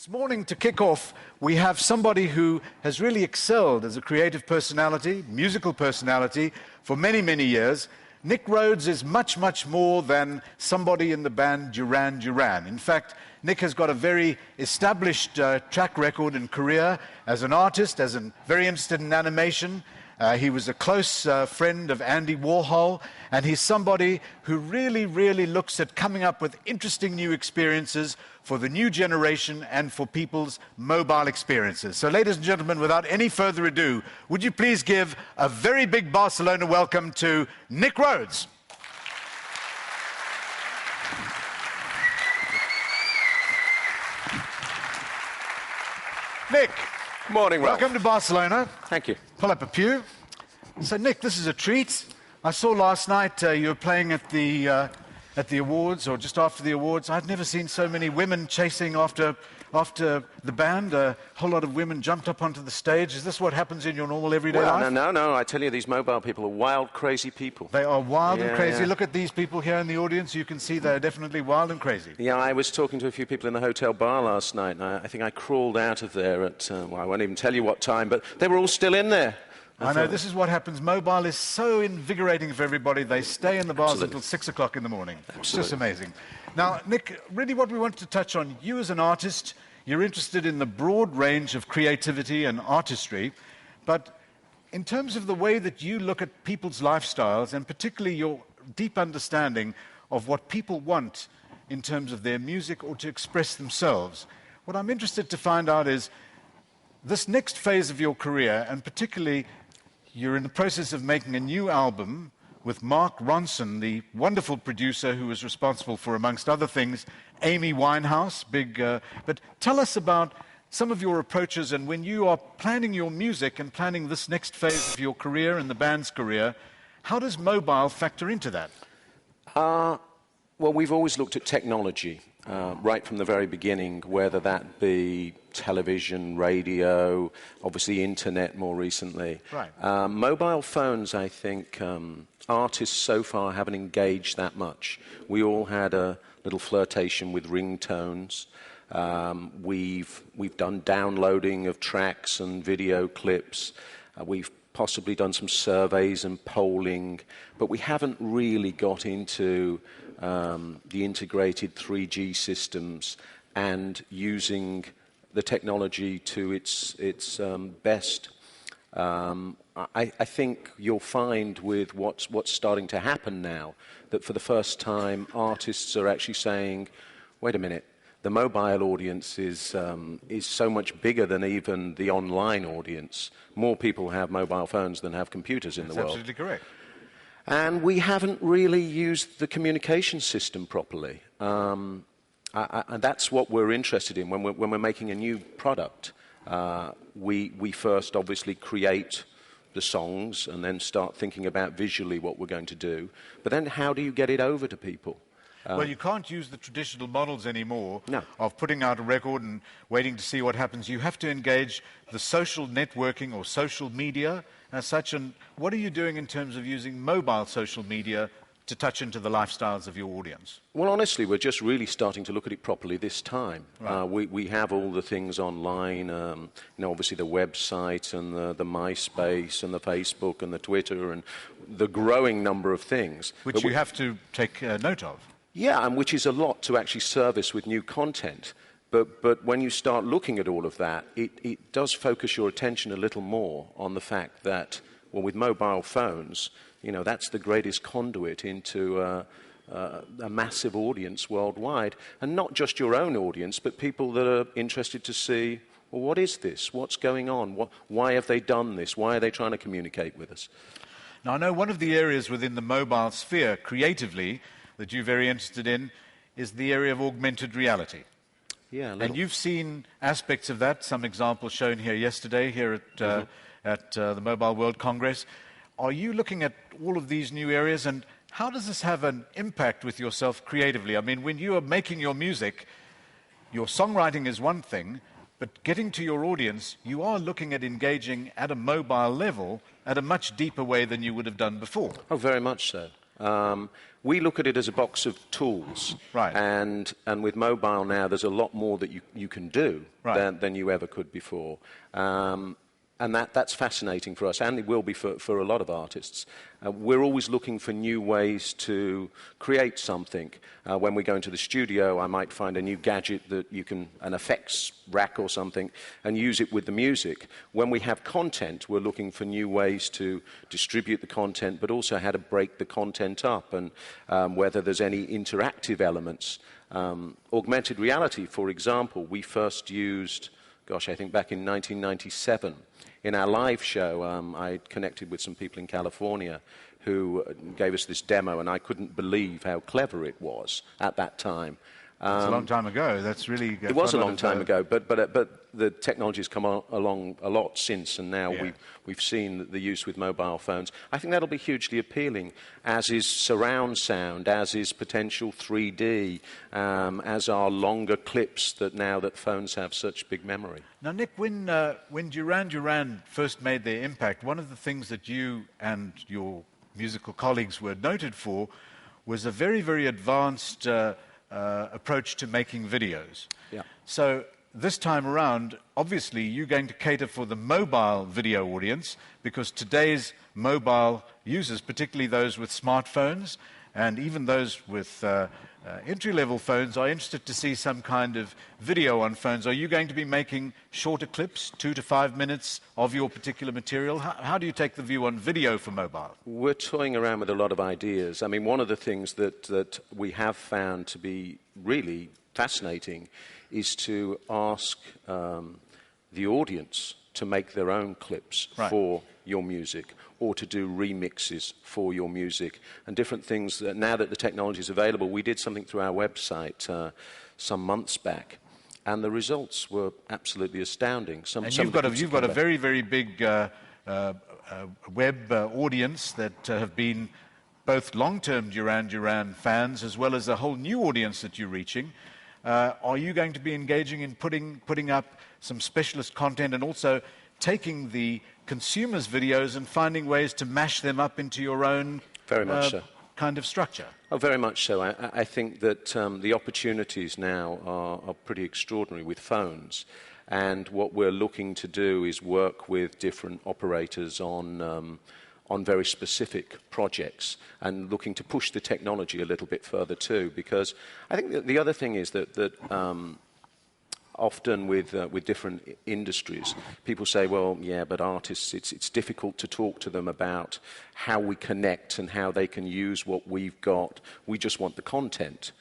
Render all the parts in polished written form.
This morning, to kick off, we have somebody who has really excelled as a creative personality, musical personality, for many, many years. Nick Rhodes is much, much more than somebody in the band Duran. In fact, Nick has got a very established track record and career as an artist, very interested in animation. He was a close friend of Andy Warhol, and he's somebody who really, really looks at coming up with interesting new experiences for the new generation and for people's mobile experiences. So, ladies and gentlemen, without any further ado, would you please give a very big Barcelona welcome to Nick Rhodes. Nick. Good morning, Ralph. Welcome to Barcelona. Thank you. Pull up a pew. So, Nick, this is a treat. I saw last night you were playing at the awards, or just after the awards. I've never seen so many women chasing after the band. A whole lot of women jumped up onto the stage. Is this what happens in your normal everyday life? No. I tell you, these mobile people are wild, crazy people. They are wild and crazy. Yeah. Look at these people here in the audience. You can see they're definitely wild and crazy. Yeah, I was talking to a few people in the hotel bar last night, and I think I crawled out of there at, well, I won't even tell you what time, but they were all still in there. I know, this is what happens. Mobile is so invigorating for everybody. They stay in the bars Absolutely. until 6 o'clock in the morning. Absolutely. It's just amazing. Now, Nick, really what we wanted to touch on, you as an artist, you're interested in the broad range of creativity and artistry, but in terms of the way that you look at people's lifestyles, and particularly your deep understanding of what people want in terms of their music or to express themselves, what I'm interested to find out is this next phase of your career, and particularly you're in the process of making a new album with Mark Ronson, the wonderful producer who was responsible for, amongst other things, Amy Winehouse. But tell us about some of your approaches, and when you are planning your music and planning this next phase of your career and the band's career, how does mobile factor into that? Well, we've always looked at technology right from the very beginning, whether that be television, radio, obviously internet more recently. Right. Mobile phones, I think, artists so far haven't engaged that much. We all had a little flirtation with ringtones. We've done downloading of tracks and video clips. We've possibly done some surveys and polling, but we haven't really got into the integrated 3G systems and using the technology to its best. I think you'll find with what's starting to happen now that for the first time artists are actually saying, wait a minute, the mobile audience is so much bigger than even the online audience. More people have mobile phones than have computers in the world. That's absolutely correct. And we haven't really used the communication system properly. And that's what we're interested in when we're making a new product. We first obviously create the songs and then start thinking about visually what we're going to do. But then how do you get it over to people? Well, you can't use the traditional models anymore No. of putting out a record and waiting to see what happens. You have to engage the social networking or social media as such. And what are you doing in terms of using mobile social media to touch into the lifestyles of your audience? Well, honestly, we're just really starting to look at it properly this time. Right. We have all the things online, obviously the website and the MySpace and the Facebook and the Twitter and the growing number of things. Which you have to take note of. Yeah, and which is a lot to actually service with new content. But when you start looking at all of that, it does focus your attention a little more on the fact that, well, with mobile phones, that's the greatest conduit into a massive audience worldwide. And not just your own audience, but people that are interested to see, well, what is this? What's going on? Why have they done this? Why are they trying to communicate with us? Now, I know one of the areas within the mobile sphere, creatively, that you're very interested in, is the area of augmented reality. Yeah, and you've seen aspects of that, some examples shown here yesterday, here at the Mobile World Congress. Are you looking at all of these new areas, and how does this have an impact with yourself creatively? I mean, when you are making your music, your songwriting is one thing, but getting to your audience, you are looking at engaging at a mobile level at a much deeper way than you would have done before. Oh, very much so. We look at it as a box of tools. Right. And with mobile now, there's a lot more that you can do than you ever could before. And that's fascinating for us, and it will be for a lot of artists. We're always looking for new ways to create something. When we go into the studio, I might find a new gadget that you can, an effects rack or something, and use it with the music. When we have content, we're looking for new ways to distribute the content, but also how to break the content up, and whether there's any interactive elements. Augmented reality, for example, we first used, gosh, I think back in 1997. In our live show, I connected with some people in California who gave us this demo, and I couldn't believe how clever it was at that time. It's a long time ago. That's really... It was a long time ago, but the technology's come along a lot since, and now we've seen the use with mobile phones. I think that'll be hugely appealing, as is surround sound, as is potential 3D, as are longer clips now that phones have such big memory. Now, Nick, when Duran first made their impact, one of the things that you and your musical colleagues were noted for was a very, very advanced approach to making videos. Yeah. So this time around, obviously, you're going to cater for the mobile video audience, because today's mobile users, particularly those with smartphones and even those with entry-level phones, are interested to see some kind of video on phones. Are you going to be making shorter clips, 2 to 5 minutes of your particular material? How do you take the view on video for mobile? We're toying around with a lot of ideas. I mean, one of the things that we have found to be really fascinating is to ask the audience to make their own clips for your music, or to do remixes for your music, and different things. Now that the technology is available, we did something through our website some months back, and the results were absolutely astounding. You've got a very, very big web audience that have been both long-term Duran fans, as well as a whole new audience that you're reaching. Are you going to be engaging in putting up some specialist content, and also taking the consumers' videos and finding ways to mash them up into your own very much so. Kind of structure? Oh, very much so. I think that the opportunities now are pretty extraordinary with phones. And what we're looking to do is work with different operators on very specific projects, and looking to push the technology a little bit further too. Because I think that the other thing is that often with different industries, people say, well, yeah, but artists, it's difficult to talk to them about how we connect and how they can use what we've got. We just want the content.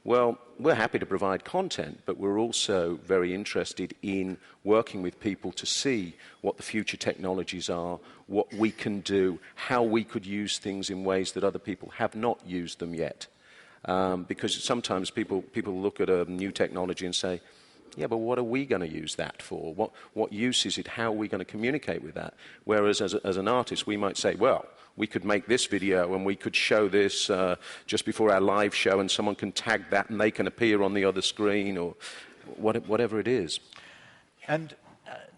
Well, we're happy to provide content, but we're also very interested in working with people to see what the future technologies are, what we can do, how we could use things in ways that other people have not used them yet. Because sometimes people look at a new technology and say, yeah, but what are we going to use that for? What use is it? How are we going to communicate with that? Whereas as an artist, we might say, well, we could make this video and we could show this just before our live show, and someone can tag that and they can appear on the other screen, or whatever it is. And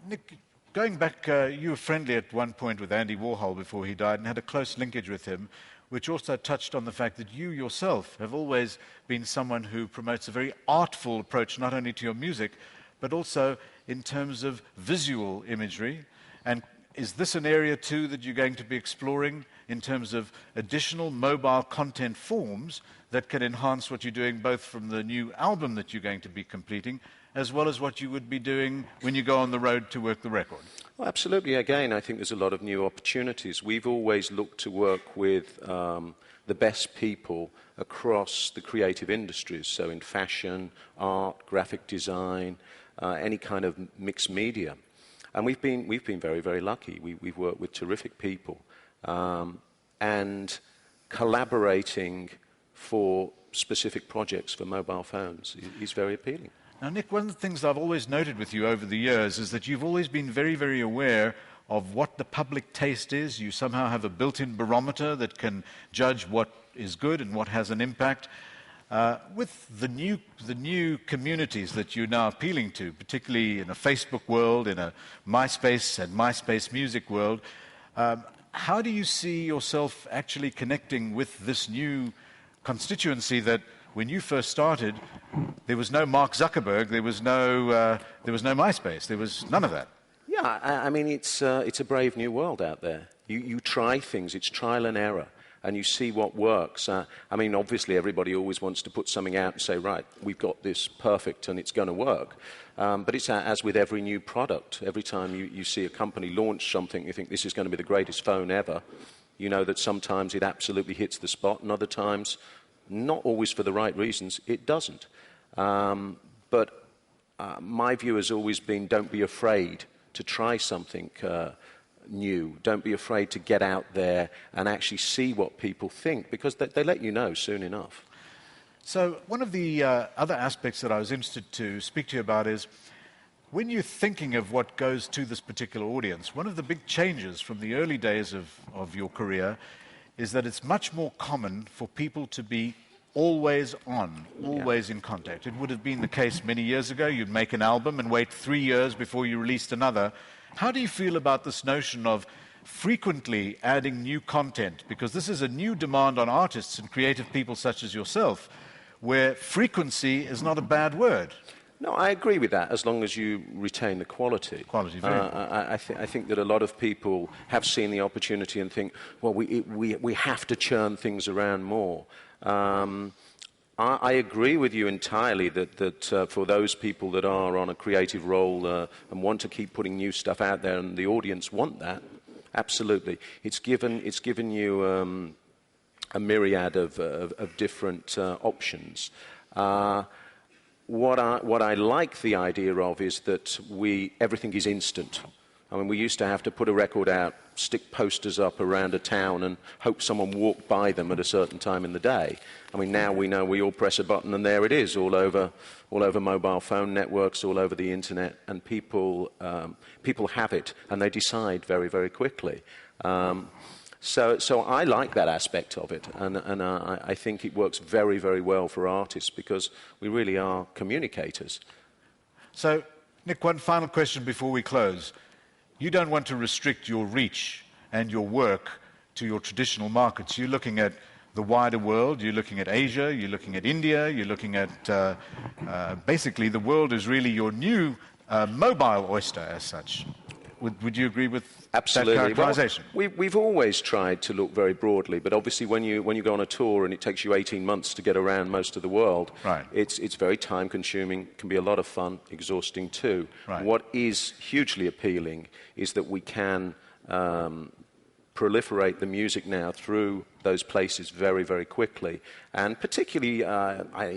Nick, going back, you were friendly at one point with Andy Warhol before he died, and had a close linkage with him, which also touched on the fact that you yourself have always been someone who promotes a very artful approach, not only to your music, but also in terms of visual imagery. And is this an area too that you're going to be exploring in terms of additional mobile content forms that can enhance what you're doing, both from the new album that you're going to be completing, as well as what you would be doing when you go on the road to work the record? Well, absolutely. Again, I think there's a lot of new opportunities. We've always looked to work with the best people across the creative industries, so in fashion, art, graphic design, any kind of mixed media. And we've been very, very lucky. We've worked with terrific people, and collaborating for specific projects for mobile phones is very appealing. Now, Nick, one of the things I've always noted with you over the years is that you've always been very, very aware of what the public taste is. You somehow have a built-in barometer that can judge what is good and what has an impact. With the new communities that you're now appealing to, particularly in a Facebook world, in a MySpace and MySpace music world, how do you see yourself actually connecting with this new constituency that when you first started, there was no Mark Zuckerberg, there was no MySpace, there was none of that? Yeah, I mean, it's a brave new world out there. You try things, it's trial and error, and you see what works. I mean, obviously, everybody always wants to put something out and say, right, we've got this perfect and it's going to work. But it's as with every new product. Every time you see a company launch something, you think this is going to be the greatest phone ever. You know that sometimes it absolutely hits the spot, and other times, not always for the right reasons, it doesn't. But my view has always been, don't be afraid to try something new. Don't be afraid to get out there and actually see what people think, because they let you know soon enough. So one of the other aspects that I was interested to speak to you about is, when you're thinking of what goes to this particular audience, one of the big changes from the early days of your career is that it's much more common for people to be always on, always in contact. It would have been the case many years ago. You'd make an album and wait 3 years before you released another. How do you feel about this notion of frequently adding new content? Because this is a new demand on artists and creative people such as yourself, where frequency is not a bad word. No, I agree with that, as long as you retain the quality. Quality, very I think that a lot of people have seen the opportunity and think, well, we have to churn things around more. I agree with you entirely that for those people that are on a creative role and want to keep putting new stuff out there, and the audience want that, absolutely. It's given you a myriad of different options. What I like the idea of is that everything is instant. I mean, we used to have to put a record out, stick posters up around a town and hope someone walked by them at a certain time in the day. I mean, now we know we all press a button and there it is, all over mobile phone networks, all over the internet, and people have it and they decide very, very quickly. So I like that aspect of it, and I think it works very, very well for artists, because we really are communicators. So, Nick, one final question before we close. You don't want to restrict your reach and your work to your traditional markets. You're looking at the wider world, you're looking at Asia, you're looking at India, you're looking at basically the world is really your new mobile oyster as such. Would you agree with Absolutely. that characterization? Well, we've always tried to look very broadly, but obviously when you go on a tour and it takes you 18 months to get around most of the world, right, it's very time-consuming, can be a lot of fun, exhausting too. Right. What is hugely appealing is that we can proliferate the music now through those places very, very quickly. And particularly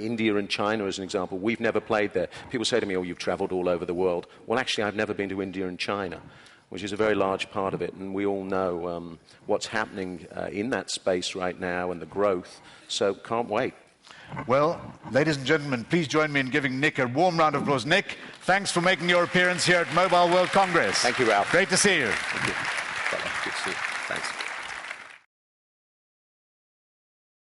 India and China, as an example, we've never played there. People say to me, oh, you've traveled all over the world. Well, actually, I've never been to India and China, which is a very large part of it. And we all know what's happening in that space right now and the growth. So can't wait. Well, ladies and gentlemen, please join me in giving Nick a warm round of applause. Nick, thanks for making your appearance here at Mobile World Congress. Thank you, Ralph. Great to see you. Thank you. Good to see you. Thanks.